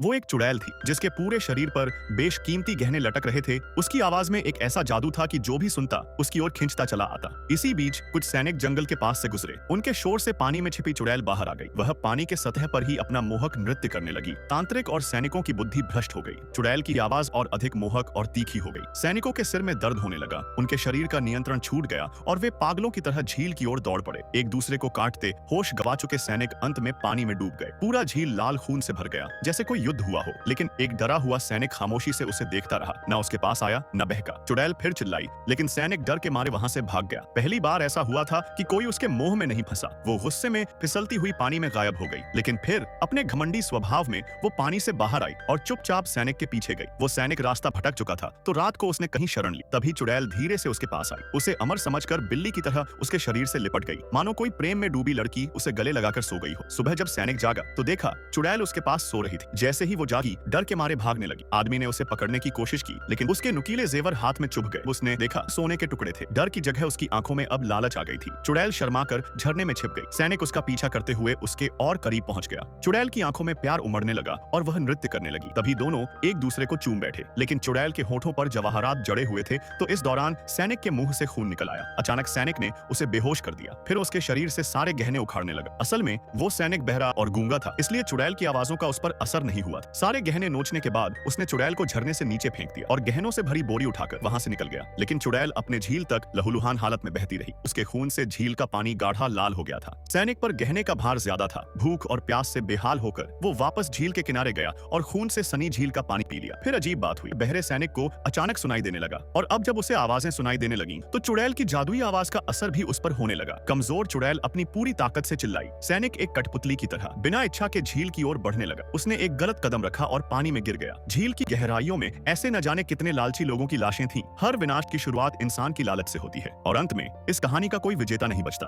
वो एक चुड़ैल थी जिसके पूरे शरीर पर बेशकीमती गहने लटक रहे थे। उसकी आवाज में एक ऐसा जादू था कि जो भी सुनता उसकी ओर खींचता चला आता। इसी बीच कुछ सैनिक जंगल के पास से गुजरे। उनके शोर से पानी में छिपी चुड़ैल बाहर आ गई। वह पानी के सतह पर ही अपना मोहक नृत्य करने लगी। तांत्रिक और सैनिकों की बुद्धि भ्रष्ट हो गई। चुड़ैल की आवाज और अधिक मोहक और तीखी हो गई। सैनिकों के सिर में दर्द होने लगा। उनके शरीर का नियंत्रण छूट गया और वे पागलों की तरह झील की ओर दौड़ पड़े। एक दूसरे को काटते होश गवा चुके सैनिक अंत में पानी में डूब गए। पूरा झील लाल खून से भर गया जैसे कोई युद्ध हुआ हो। लेकिन एक डरा हुआ सैनिक खामोशी से उसे देखता रहा। न उसके पास आया न बहका। चुड़ैल फिर चिल्लाई, लेकिन सैनिक डर के मारे वहां से भाग गया। पहली बार ऐसा हुआ था कि कोई उसके मोह में नहीं फंसा। वो गुस्से में फिसलती हुई पानी में गायब हो गई। लेकिन फिर अपने घमंडी स्वभाव में वो पानी से बाहर आई और चुपचाप सैनिक के पीछे गई। वो सैनिक रास्ता भटक चुका था तो रात को उसने कहीं शरण ली। तभी चुड़ैल धीरे से उसके पास आई। उसे अमर समझकर बिल्ली की तरह उसके शरीर से लिपट गई, मानो कोई प्रेम में डूबी लड़की उसे गले लगाकर सो गई हो। सुबह जब सैनिक जागा तो देखा चुड़ैल उसके पास सो रही थी। जैसे ही वो जागी डर के मारे भागने लगी। आदमी ने उसे पकड़ने की कोशिश की लेकिन उसके नुकीले जेवर हाथ में चुभ गए। उसने देखा सोने के टुकड़े थे। डर की जगह उसकी आंखों में अब लालच आ गई थी। चुड़ैल शर्माकर झरने में छिप गई। सैनिक उसका पीछा करते हुए उसके और करीब पहुंच गया। चुड़ैल की आंखों में प्यार उमड़ने लगा और वह नृत्य करने लगी। तभी दोनों एक दूसरे को चूम बैठे। लेकिन चुड़ैल के होठों पर जवाहरात जड़े हुए थे तो इस दौरान सैनिक के मुंह से खून निकल आया। अचानक सैनिक ने उसे बेहोश कर दिया। फिर उसके शरीर से सारे गहने उखाड़ने लगा। असल में वो सैनिक बहरा और गूंगा था, इसलिए चुड़ैल की आवाजों का उस पर असर नहीं हुआ था। सारे गहने नोचने के बाद उसने चुड़ैल को झरने से नीचे फेंक दिया और गहनों से भरी बोरी उठाकर वहां से निकल गया। लेकिन चुड़ैल अपने झील तक लहूलुहान हालत में बहती रही। उसके खून से झील का पानी गाढ़ा लाल हो गया था। सैनिक पर गहने का भार ज्यादा था। भूख और प्यास से बेहाल होकर वो वापस झील के किनारे गया और खून से सनी झील का पानी पी लिया। फिर अजीब बात हुई। बहरे सैनिक को अचानक सुनाई देने लगा और अब जब उसे आवाजें सुनाई देने लगी तो चुड़ैल की जादुई आवाज का असर भी उस पर होने लगा। कमजोर चुड़ैल अपनी पूरी ताकत से चिल्लाई। सैनिक एक कठपुतली की तरह बिना इच्छा के झील की ओर बढ़ने लगा। उसने एक गलत कदम रखा और पानी में गिर गया। झील की गहराइयों में ऐसे न जाने कितने लालची लोगों की लाशें थीं। हर विनाश की शुरुआत इंसान की लालच से होती है और अंत में इस कहानी का कोई विजेता नहीं बचता।